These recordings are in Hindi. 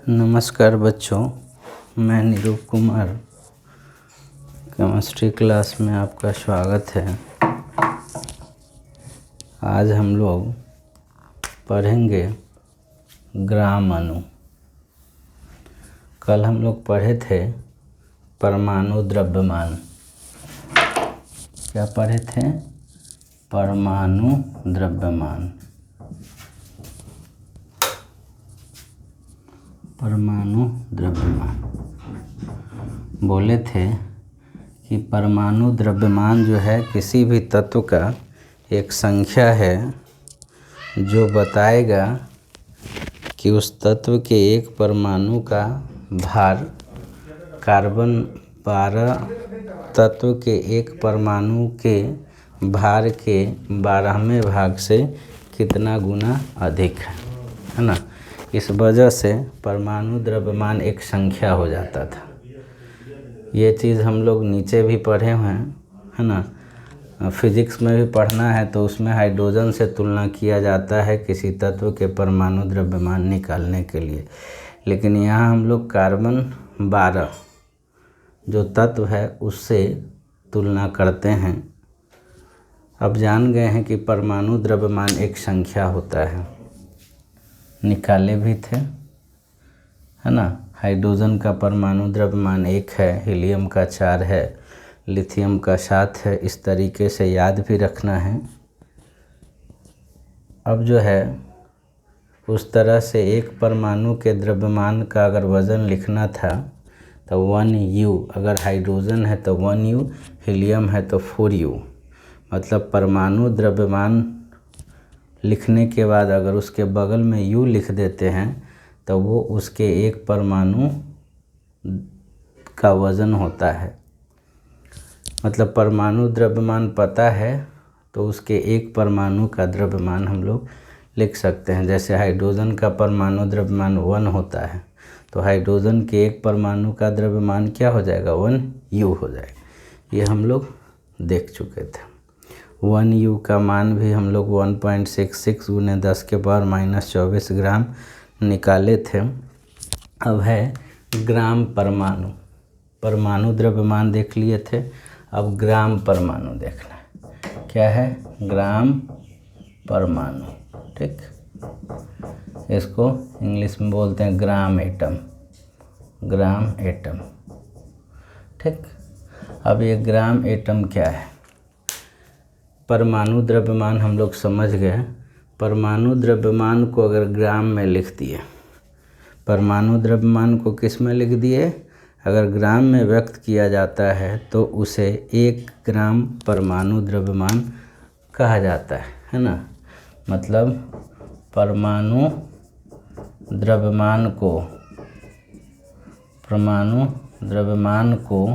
नमस्कार बच्चों, मैं निरूप कुमार केमिस्ट्री क्लास में आपका स्वागत है। आज हम लोग पढ़ेंगे ग्राम अणु। कल हम लोग पढ़े थे परमाणु द्रव्यमान। क्या पढ़े थे? परमाणु द्रव्यमान। परमाणु द्रव्यमान बोले थे कि परमाणु द्रव्यमान जो है किसी भी तत्व का एक संख्या है जो बताएगा कि उस तत्व के एक परमाणु का भार कार्बन 12 तत्व के एक परमाणु के भार के 12वें भाग से कितना गुना अधिक है ना। इस वजह से परमाणु द्रव्यमान एक संख्या हो जाता था। ये चीज़ हम लोग नीचे भी पढ़े हुए हैं, है ना। फिजिक्स में भी पढ़ना है तो उसमें हाइड्रोजन से तुलना किया जाता है किसी तत्व के परमाणु द्रव्यमान निकालने के लिए। लेकिन यहाँ हम लोग कार्बन 12 जो तत्व है उससे तुलना करते हैं। अब जान गए हैं कि परमाणु द्रव्यमान एक संख्या होता है। निकाले भी थे, है ना। हाइड्रोजन का परमाणु द्रव्यमान 1 है, हीलियम का 4 है, लिथियम का 7 है। इस तरीके से याद भी रखना है। अब जो है उस तरह से एक परमाणु के द्रव्यमान का अगर वज़न लिखना था तो 1U, अगर हाइड्रोजन है तो 1U, हीलियम है तो 4U। मतलब परमाणु द्रव्यमान लिखने के बाद अगर उसके बगल में U लिख देते हैं तो वो उसके एक परमाणु का वज़न होता है। मतलब परमाणु द्रव्यमान पता है तो उसके एक परमाणु का द्रव्यमान हम लोग लिख सकते हैं। जैसे हाइड्रोजन का परमाणु द्रव्यमान 1 होता है तो हाइड्रोजन के एक परमाणु का द्रव्यमान क्या हो जाएगा? 1U हो जाएगा। ये हम लोग देख चुके थे। 1U का मान भी हम लोग 1.66 × 10⁻⁻24 ग्राम निकाले थे। अब है ग्राम परमाणु। परमाणु द्रव्यमान देख लिए थे, अब ग्राम परमाणु देखना है। क्या है? ग्राम परमाणु। ठीक, इसको इंग्लिश में बोलते हैं ग्राम एटम। Gram atom. ठीक, अब ये ग्राम एटम क्या है? परमाणु द्रव्यमान हम लोग समझ गए। परमाणु द्रव्यमान को अगर ग्राम में लिख दिए, परमाणु द्रव्यमान को किस में लिख दिए? अगर ग्राम में व्यक्त किया जाता है तो उसे 1 ग्राम परमाणु द्रव्यमान कहा जाता है ना। मतलब परमाणु द्रव्यमान को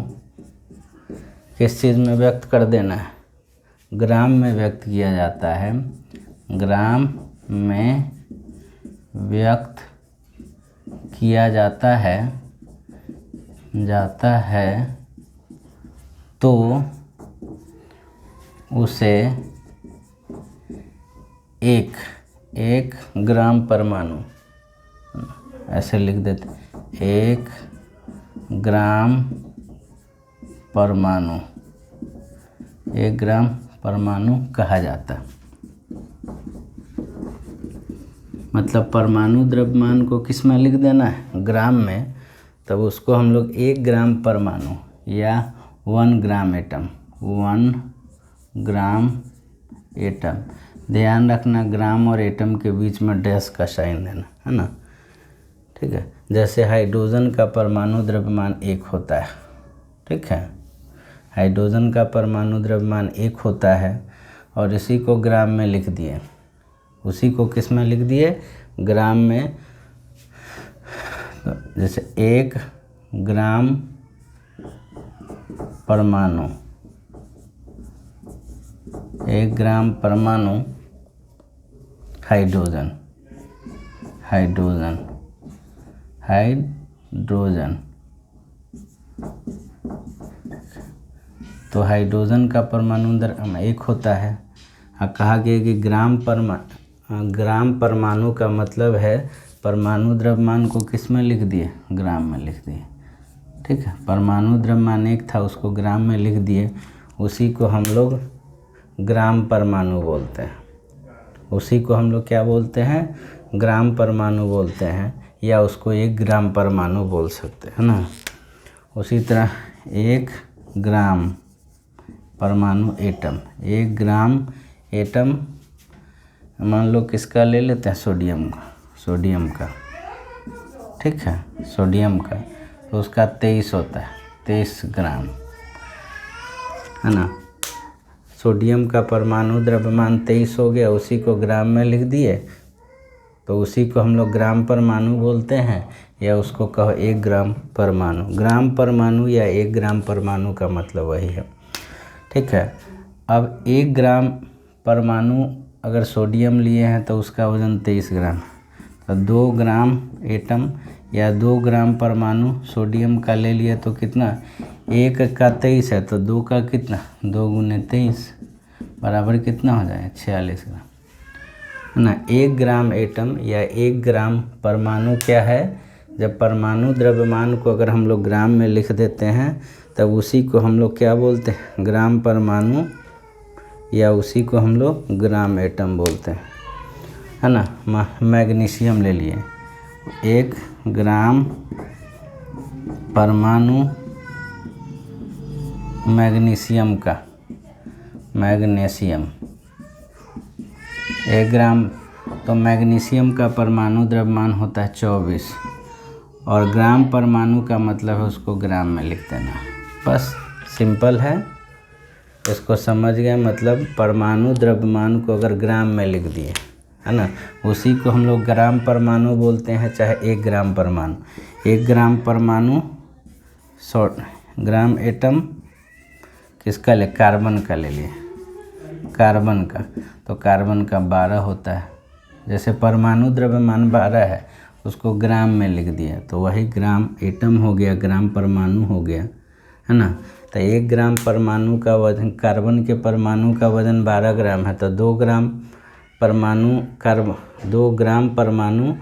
किस चीज़ में व्यक्त कर देना है? ग्राम में व्यक्त किया जाता है। ग्राम में व्यक्त किया जाता है तो उसे एक ग्राम परमाणु ऐसे लिख देते, 1 ग्राम परमाणु, 1 ग्राम परमाणु कहा जाता है। मतलब परमाणु द्रव्यमान को किस में लिख देना है? ग्राम में। तब उसको हम लोग 1 ग्राम परमाणु या 1 ग्राम एटम, 1 ग्राम एटम। ध्यान रखना ग्राम और एटम के बीच में डैश का साइन देना, है ना। ठीक है। जैसे हाइड्रोजन का परमाणु द्रव्यमान 1 होता है। ठीक है, हाइड्रोजन का परमाणु द्रव्यमान 1 होता है और इसी को ग्राम में लिख दिए। उसी को किस में लिख दिए? ग्राम में। तो जैसे 1 ग्राम परमाणु, 1 ग्राम परमाणु हाइड्रोजन। तो हाइड्रोजन का परमाणु 1 होता है। कहा गया कि ग्राम परमाणु का मतलब है परमाणु द्रव्यमान को किस में लिख दिए, ग्राम में लिख दिए। ठीक है, परमाणु द्रव्यमान एक था उसको ग्राम में लिख दिए, उसी को हम लोग ग्राम परमाणु बोलते हैं। उसी को हम लोग क्या बोलते हैं, ग्राम परमाणु बोलते हैं, या उसको 1 ग्राम परमाणु बोल सकते हैं ना। उसी तरह 1 ग्राम परमाणु एटम, 1 ग्राम एटम मान लो किसका ले लेते हैं, सोडियम का, सोडियम का। ठीक है, सोडियम का, तो उसका 23 होता है, 23 ग्राम, है ना। सोडियम का परमाणु द्रव्यमान 23 हो गया, उसी को ग्राम में लिख दिए, तो उसी को हम लोग ग्राम परमाणु बोलते हैं, या उसको कहो 1 ग्राम परमाणु। ग्राम परमाणु या 1 ग्राम परमाणु का मतलब वही है। ठीक है, अब 1 ग्राम परमाणु अगर सोडियम लिए हैं तो उसका वजन 23 ग्राम, तो 2 ग्राम एटम या 2 ग्राम परमाणु सोडियम का ले लिए तो कितना, 1 का 23 है तो 2 का कितना, 2 गुने 23 बराबर कितना हो जाए, 46 ग्राम, है ना। 1 ग्राम एटम या 1 ग्राम परमाणु क्या है, जब परमाणु द्रव्यमान को अगर हम लोग ग्राम में लिख देते हैं तब उसी को हम लोग क्या बोलते हैं, ग्राम परमाणु, या उसी को हम लोग ग्राम एटम बोलते हैं, है ना। मैग्नीशियम ले लिए, 1 ग्राम परमाणु मैग्नीशियम का, मैग्नीशियम 1 ग्राम, तो मैग्नीशियम का परमाणु द्रव्यमान होता है 24, और ग्राम परमाणु का मतलब है उसको ग्राम में लिख देना। बस सिंपल है, इसको समझ गए। मतलब परमाणु द्रव्यमान को अगर ग्राम में लिख दिए, है ना, उसी को हम लोग ग्राम परमाणु बोलते हैं, चाहे 1 ग्राम परमाणु। 1 ग्राम परमाणु ग्राम एटम किसका ले, कार्बन का ले लिए, कार्बन का, तो कार्बन का 12 होता है। जैसे परमाणु द्रव्यमान 12 है, उसको ग्राम में लिख दिया तो वही ग्राम एटम हो गया, ग्राम परमाणु हो गया, है ना। तो 1 ग्राम परमाणु का वजन, कार्बन के परमाणु का वजन 12 ग्राम है, तो 2 ग्राम परमाणु 2 ग्राम परमाणु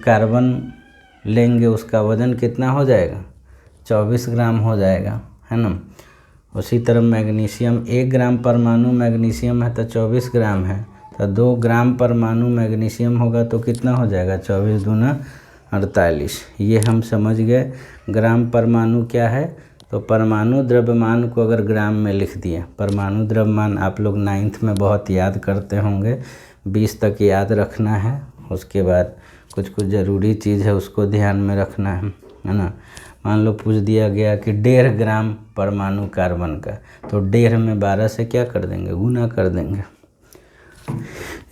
कार्बन लेंगे, उसका वजन कितना हो जाएगा, 24 ग्राम हो जाएगा, है ना। उसी तरह मैग्नीशियम, 1 ग्राम परमाणु मैग्नीशियम है तो 24 ग्राम है, तो 2 ग्राम परमाणु मैग्नीशियम होगा तो कितना हो जाएगा, 24 दूना 48। ये हम समझ गए ग्राम परमाणु क्या है। तो परमाणु द्रव्यमान को अगर ग्राम में लिख दिए, परमाणु द्रव्यमान आप लोग 9th में बहुत याद करते होंगे, 20 तक याद रखना है, उसके बाद कुछ कुछ ज़रूरी चीज़ है उसको ध्यान में रखना है ना। मान लो पूछ दिया गया कि 1.5 ग्राम परमाणु कार्बन का, तो 1.5 में 12 से क्या कर देंगे, गुना कर देंगे।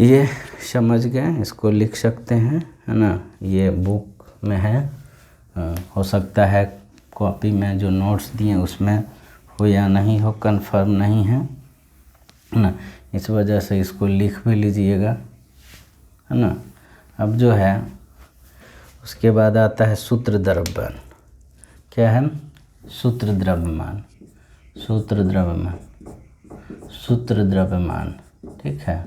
ये समझ गए, इसको लिख सकते हैं, है ना। ये बुक में है, हो सकता है कॉपी में जो नोट्स दिए उसमें हो या नहीं हो, कंफर्म नहीं है ना, इस वजह से इसको लिख भी लीजिएगा, है ना। अब जो है उसके बाद आता है सूत्र द्रव्यमान। क्या है, सूत्र द्रव्यमान, सूत्र द्रव्यमान, सूत्र द्रव्यमान। ठीक है,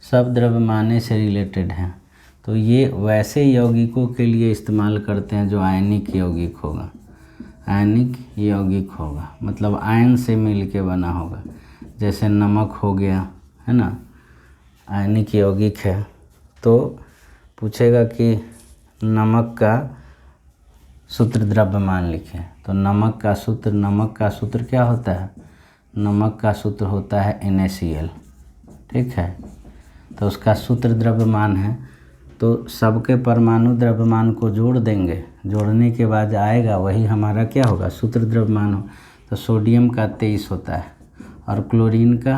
सब द्रव्यमाने से रिलेटेड हैं। तो ये वैसे यौगिकों के लिए इस्तेमाल करते हैं जो आयनिक यौगिक होगा, आयनिक यौगिक होगा, मतलब आयन से मिल के बना होगा। जैसे नमक हो गया, है ना, आयनिक यौगिक है। तो पूछेगा कि नमक का सूत्र द्रव्यमान लिखें, तो नमक का सूत्र क्या होता है, नमक का सूत्र होता है NaCl। ठीक है, तो उसका सूत्र द्रव्यमान है, तो सबके परमाणु द्रव्यमान को जोड़ देंगे, जोड़ने के बाद आएगा वही हमारा क्या होगा, सूत्र द्रव्यमान हो। तो सोडियम का 23 होता है और क्लोरीन का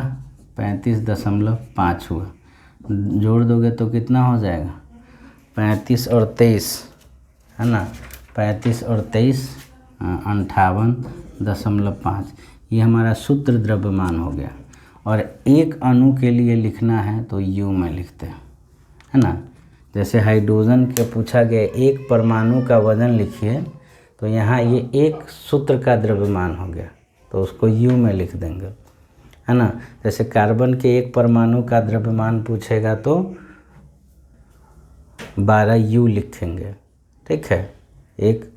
35.5 हुआ, जोड़ दोगे तो कितना हो जाएगा, 35 और 23, है ना, 35 और 23 58.5, ये हमारा सूत्र द्रव्यमान हो गया। और एक अणु के लिए लिखना है तो U में लिखते हैं, है ना। जैसे हाइड्रोजन के पूछा गया एक परमाणु का वजन लिखिए, तो यहाँ ये एक सूत्र का द्रव्यमान हो गया तो उसको U में लिख देंगे, है ना। जैसे कार्बन के एक परमाणु का द्रव्यमान पूछेगा तो 12 U लिखेंगे। ठीक है, एक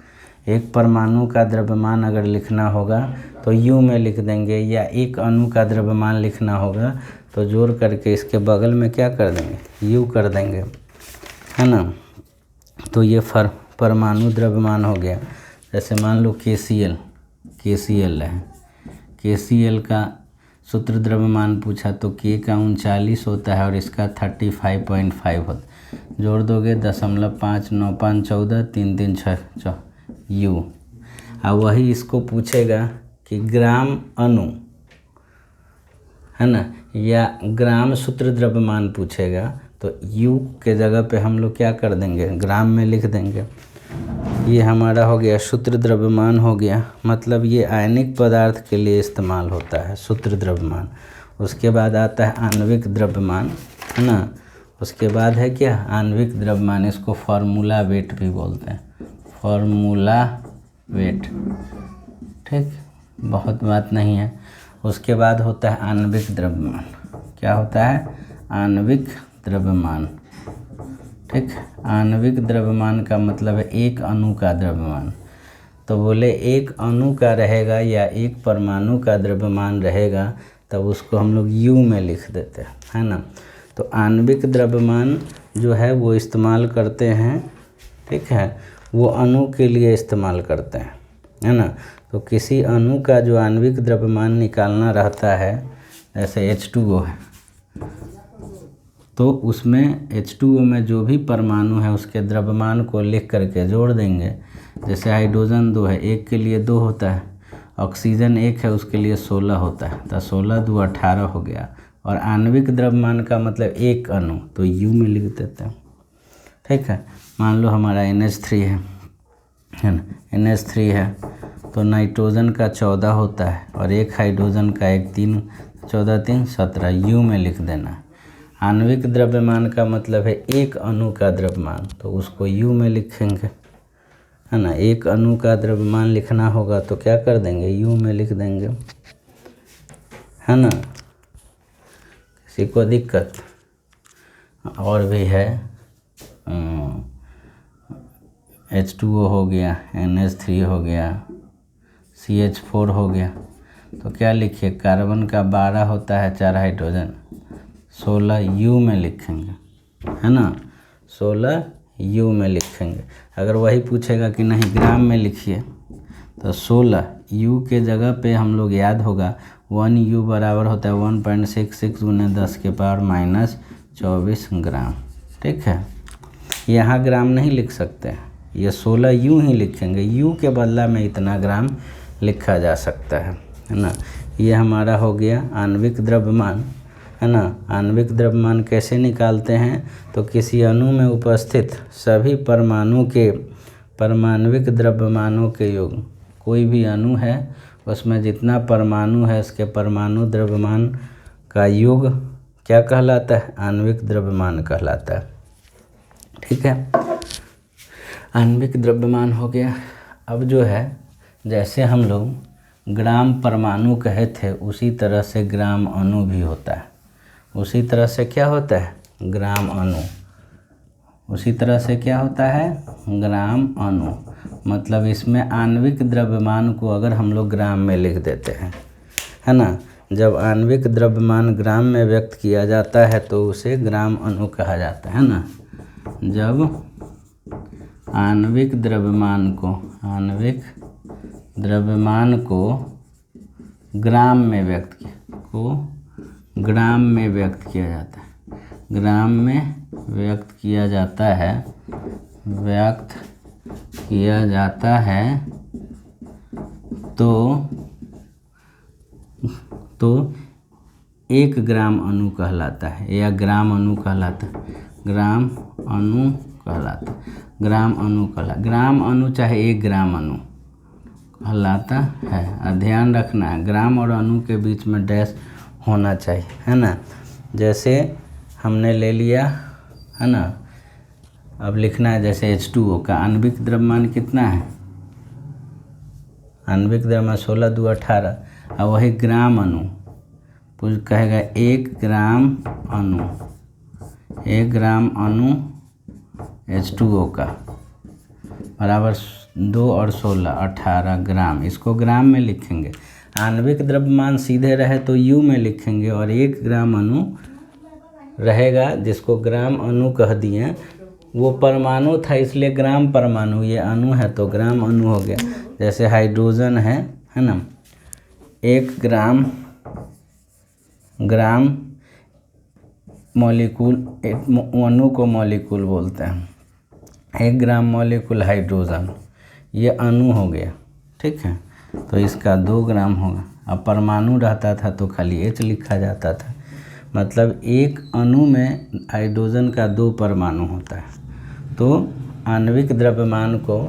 परमाणु का द्रव्यमान अगर लिखना होगा तो U में लिख देंगे, या एक अणु का द्रव्यमान लिखना होगा तो जोड़ करके इसके बगल में क्या कर देंगे, U कर देंगे, है ना। तो ये परमाणु द्रव्यमान हो गया। जैसे मान लो KCl है, KCl का सूत्र द्रव्यमान पूछा तो K का 39 होता है और इसका 35.5 होता है। जोड़ दोगे 0.5 9 5 14 3 3 6 U। अब वही इसको पूछेगा कि ग्राम अणु, है ना, या ग्राम सूत्र द्रव्यमान पूछेगा तो U के जगह पे हम लोग क्या कर देंगे, ग्राम में लिख देंगे। ये हमारा हो गया सूत्र द्रव्यमान हो गया, मतलब ये आयनिक पदार्थ के लिए इस्तेमाल होता है सूत्र द्रव्यमान। उसके बाद आता है आणविक द्रव्यमान, है ना। उसके बाद है क्या, आणविक द्रव्यमान, इसको फार्मूला वेट भी बोलते हैं, फार्मूला वेट। ठीक, बहुत बात नहीं है। उसके बाद होता है आणविक द्रव्यमान। क्या होता है, आणविक द्रव्यमान। ठीक, आणविक द्रव्यमान का मतलब है एक अणु का द्रव्यमान। तो बोले एक अणु का रहेगा या एक परमाणु का द्रव्यमान रहेगा तब उसको हम लोग U में लिख देते हैं, है ना। तो आणविक द्रव्यमान जो है वो इस्तेमाल करते हैं, ठीक है, वो अणु के लिए इस्तेमाल करते हैं, है ना। तो किसी अणु का जो आणविक द्रव्यमान निकालना रहता है, जैसे H2O है, तो उसमें H2O में जो भी परमाणु है उसके द्रव्यमान को लिख करके जोड़ देंगे। जैसे हाइड्रोजन 2 है, एक के लिए 2 होता है, ऑक्सीजन 1 है उसके लिए 16 होता है, तो 16 2 18 हो गया। और आणविक द्रव्यमान का मतलब एक अणु, तो U में लिख देते हैं। ठीक है, मान लो हमारा NH3 है ना, NH3 है तो नाइट्रोजन का 14 होता है और एक हाइड्रोजन का 1 3 14 3 17 U में लिख देना। आणविक द्रव्यमान का मतलब है एक अणु का द्रव्यमान, तो उसको U में लिखेंगे, है ना। एक अणु का द्रव्यमान लिखना होगा तो क्या कर देंगे, U में लिख देंगे, है ना। किसी को दिक्कत और भी है, H2O हो गया, NH3 हो गया, CH4 हो गया, तो क्या लिखिए, कार्बन का 12 होता है, 4 हाइड्रोजन, 16 U में लिखेंगे, है ना, 16 U में लिखेंगे। अगर वही पूछेगा कि नहीं ग्राम में लिखिए तो 16 U के जगह पे हम लोग याद होगा 1 U बराबर होता है 1.66 × 10⁻⁻24 ग्राम। ठीक है, यहाँ ग्राम नहीं लिख सकते, ये 16 U ही लिखेंगे, U के बदला में इतना ग्राम लिखा जा सकता है ना। ये हमारा हो गया आणविक द्रव्यमान, है ना। आणविक द्रव्यमान कैसे निकालते हैं, तो किसी अणु में उपस्थित सभी परमाणु के परमाणविक द्रव्यमानों के योग, कोई भी अणु है उसमें जितना परमाणु है उसके परमाणु द्रव्यमान का योग क्या कहलाता है, आणविक द्रव्यमान कहलाता है। ठीक है, आणविक द्रव्यमान हो गया। अब जो है जैसे हम लोग ग्राम परमाणु कहे थे उसी तरह से ग्राम अणु भी होता है। उसी तरह से क्या होता है, ग्राम अणु। उसी तरह से क्या होता है, ग्राम अणु। मतलब इसमें आणविक द्रव्यमान को अगर हम लोग ग्राम में लिख देते हैं, है ना। जब आणविक द्रव्यमान ग्राम में व्यक्त किया जाता है तो उसे ग्राम अणु कहा जाता है ना। जब आणविक द्रव्यमान को ग्राम में व्यक्त किया जाता है, ग्राम में व्यक्त किया जाता है तो 1 ग्राम अणु कहलाता है या ग्राम अणु कहलाता है, ग्राम अणु चाहे 1 ग्राम अणु कहलाता है। और ध्यान रखना है ग्राम और अणु के बीच में डैश होना चाहिए, है ना। जैसे हमने ले लिया, है ना। अब लिखना है जैसे H2O का आणविक द्रव्यमान कितना है, आणविक द्रव्यमान 16 2 18। और वही ग्राम अणु कहेगा 1 ग्राम अणु, 1 ग्राम अणु H2O का बराबर 2 और 16 18 ग्राम। इसको ग्राम में लिखेंगे। आणविक द्रव्यमान सीधे रहे तो U में लिखेंगे, और 1 ग्राम अणु रहेगा जिसको ग्राम अणु कह दिए। वो परमाणु था इसलिए ग्राम परमाणु, ये अणु है तो ग्राम अणु हो गया। जैसे हाइड्रोजन है ना, 1 ग्राम मॉलिक्यूल, अणु को मॉलिक्यूल बोलते हैं। 1 ग्राम मॉलिक्यूल हाइड्रोजन, ये अणु हो गया, ठीक है। तो इसका 2 ग्राम होगा। अब परमाणु रहता था तो खाली H लिखा जाता था, मतलब एक अणु में हाइड्रोजन का 2 परमाणु होता है। तो आणविक द्रव्यमान को,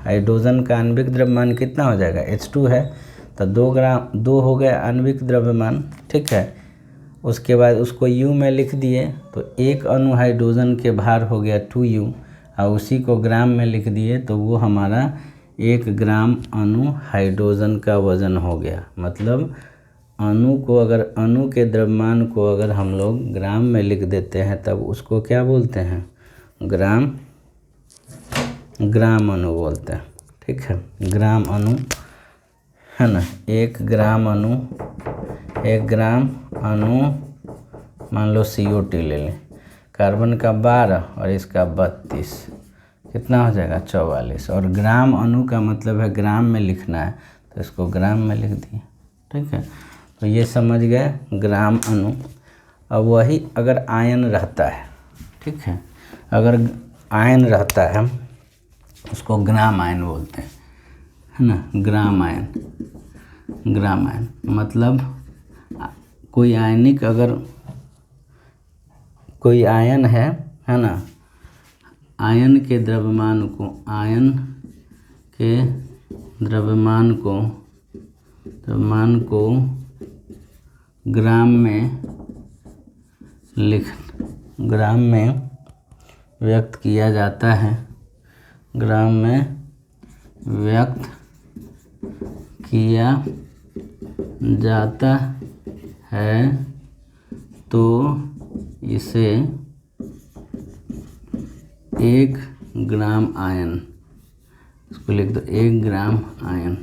हाइड्रोजन का आणविक द्रव्यमान कितना हो जाएगा, H2 है तो 2 हो गया आणविक द्रव्यमान, ठीक है। उसके बाद उसको U में लिख दिए तो 1 अणु हाइड्रोजन के भार हो गया 2U, और उसी को ग्राम में लिख दिए तो वो हमारा 1 ग्राम अणु हाइड्रोजन का वज़न हो गया। मतलब अणु को, अगर अणु के द्रव्यमान को अगर हम लोग ग्राम में लिख देते हैं तब उसको क्या बोलते हैं, ग्राम अणु बोलते हैं, ठीक है। ग्राम अणु है ना। 1 ग्राम अणु मान लो CO2 ले लें, कार्बन का 12 और इसका 32, कितना हो जाएगा 44। और ग्राम अणु का मतलब है ग्राम में लिखना है तो इसको ग्राम में लिख दिए, ठीक है। तो ये समझ गए ग्राम अणु। अब वही अगर आयन रहता है, ठीक है, अगर आयन रहता है उसको ग्राम आयन बोलते हैं, है ना। ग्राम आयन मतलब कोई आयनिक, अगर कोई आयन है ना, आयन के द्रव्यमान को ग्राम में व्यक्त किया जाता है, ग्राम में व्यक्त किया जाता है तो इसे 1 ग्राम आयन, इसको लिख दो 1 ग्राम आयन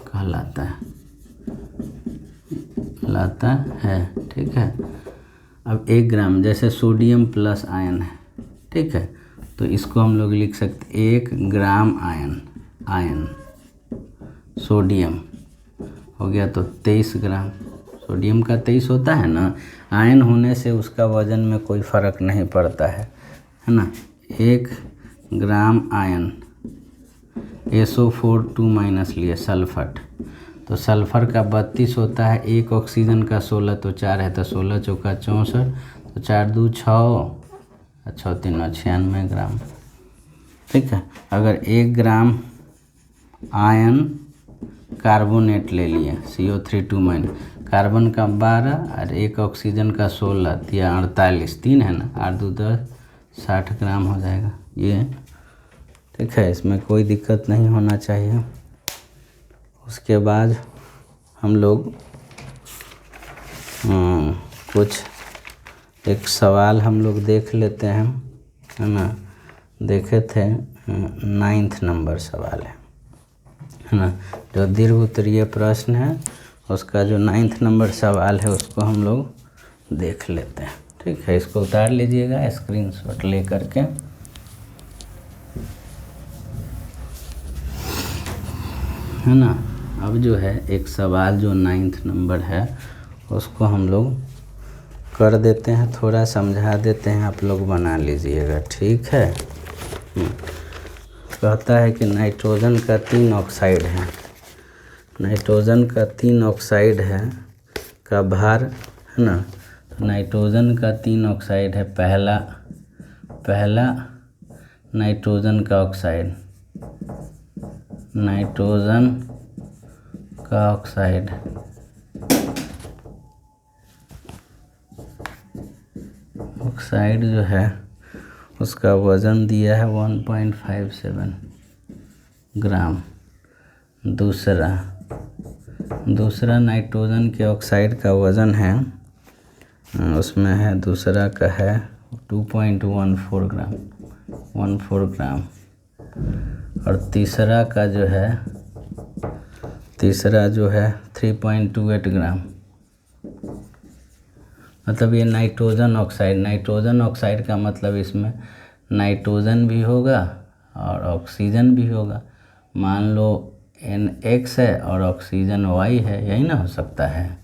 कहलाता है, ठीक है। अब 1 ग्राम, जैसे सोडियम प्लस आयन है, ठीक है, तो इसको हम लोग लिख सकते 1 ग्राम आयन सोडियम हो गया तो 23 ग्राम। सोडियम का 23 होता है ना, आयन होने से उसका वजन में कोई फ़र्क नहीं पड़ता है ना। 1 ग्राम आयन, SO4 2- लिए सल्फट, तो सल्फर का 32 होता है, 1 ऑक्सीजन का 16 तो 4 है, तो 16 चौका 64, तो 4 2 6, 6 3 96 ग्राम, ठीक है। अगर 1 ग्राम आयन कार्बोनेट ले लिए, CO3 2- कार्बन का 12 और 1 ऑक्सीजन का 16 या 48, 3 है ना, 8 2 10, 60 ग्राम हो जाएगा ये, ठीक है। इसमें कोई दिक्कत नहीं होना चाहिए। उसके बाद हम लोग कुछ एक सवाल हम लोग देख लेते हैं, है ना। देखे थे 9th नंबर सवाल है ना, जो दीर्घ उत्तरीय प्रश्न है उसका जो 9th नंबर सवाल है उसको हम लोग देख लेते हैं, ठीक है। इसको उतार लीजिएगा स्क्रीनशॉट ले करके, है ना। अब जो है एक सवाल जो 9th नंबर है उसको हम लोग कर देते हैं, थोड़ा समझा देते हैं, आप लोग बना लीजिएगा, ठीक है। कहता है कि नाइट्रोजन का 3 ऑक्साइड है, नाइट्रोजन का 3 ऑक्साइड है का भार, है ना। नाइट्रोजन का 3 ऑक्साइड है, पहला नाइट्रोजन का ऑक्साइड, नाइट्रोजन का ऑक्साइड जो है उसका वज़न दिया है 1.57 ग्राम। दूसरा नाइट्रोजन के ऑक्साइड का वज़न है, उसमें है दूसरा का है 2.14 ग्राम 14 ग्राम। और तीसरा जो है 3.28 ग्राम। मतलब ये नाइट्रोजन ऑक्साइड का मतलब इसमें नाइट्रोजन भी होगा और ऑक्सीजन भी होगा। मान लो NX है और ऑक्सीजन Y है, यही ना हो सकता है।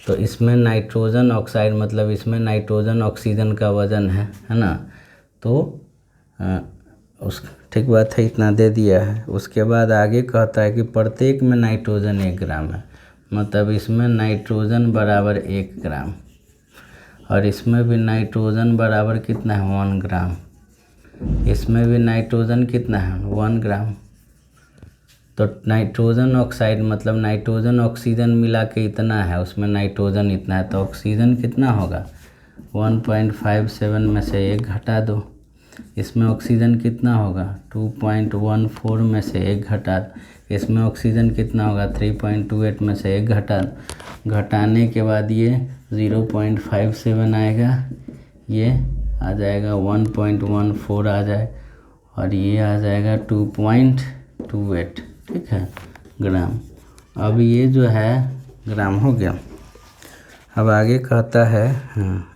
तो इसमें नाइट्रोजन ऑक्साइड मतलब इसमें नाइट्रोजन ऑक्सीजन का वज़न है ना। तो ठीक बात है, इतना दे दिया है। उसके बाद आगे कहता है कि प्रत्येक में नाइट्रोजन 1 ग्राम है, मतलब इसमें नाइट्रोजन बराबर 1 ग्राम और इसमें भी नाइट्रोजन बराबर कितना है 1 ग्राम। इसमें भी नाइट्रोजन कितना है 1 ग्राम। तो नाइट्रोजन ऑक्साइड मतलब नाइट्रोजन ऑक्सीजन मिला के इतना है, उसमें नाइट्रोजन इतना है, तो ऑक्सीजन कितना होगा 1.57 में से 1 घटा दो। इसमें ऑक्सीजन कितना होगा 2.14 में से 1 घटा। इसमें ऑक्सीजन कितना होगा 3.28 में से 1 घटाने के बाद ये 0.57 आएगा, ये आ जाएगा 1.14 आ जाए और ये आ जाएगा 2.28, ठीक है, ग्राम। अब ये जो है ग्राम हो गया। अब आगे कहता है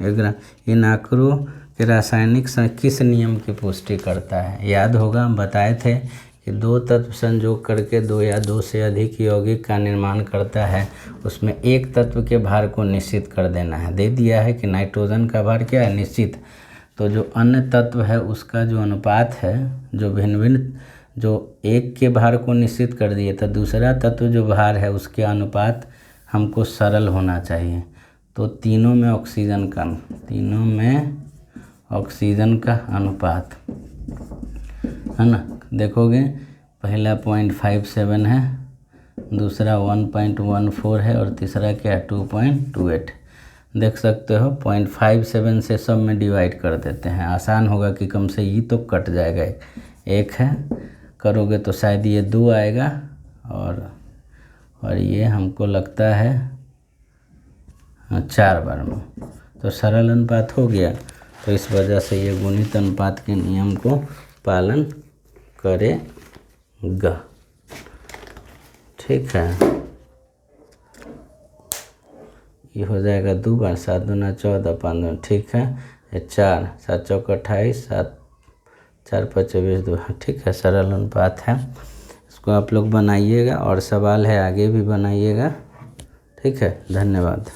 1 ग्राम। इन आंकड़ों के रासायनिक किस नियम की पुष्टि करता है। याद होगा हम बताए थे कि 2 तत्व संयोग करके 2 या 2 से अधिक यौगिक का निर्माण करता है, उसमें एक तत्व के भार को निश्चित कर देना है। दे दिया है कि नाइट्रोजन का भार क्या है निश्चित। तो जो अन्य तत्व है उसका जो अनुपात है, जो भिन्न जो एक के भार को निश्चित कर दिए, तो दूसरा तत्व जो भार है उसके अनुपात हमको सरल होना चाहिए। तो तीनों में ऑक्सीजन का अनुपात है ना। देखोगे पहला 0.57 है, दूसरा 1.14 है और तीसरा क्या है 2.28। देख सकते हो 0.57 से सब में डिवाइड कर देते हैं, आसान होगा कि कम से ये तो कट जाएगा। 1 है करोगे तो शायद ये 2 आएगा और ये हमको लगता है 4 बार में। तो सरल अनुपात हो गया। तो इस वजह से ये गुणित अनुपात के नियम को पालन करेगा, ठीक है। ये हो जाएगा 2 बार, 7 दूना 14, 5 दूना, ठीक है। 4, 7 चौक 28, 7 4 5 24 2, ठीक है, सरल अनुपात है। इसको आप लोग बनाइएगा और सवाल है आगे भी बनाइएगा, ठीक है। धन्यवाद।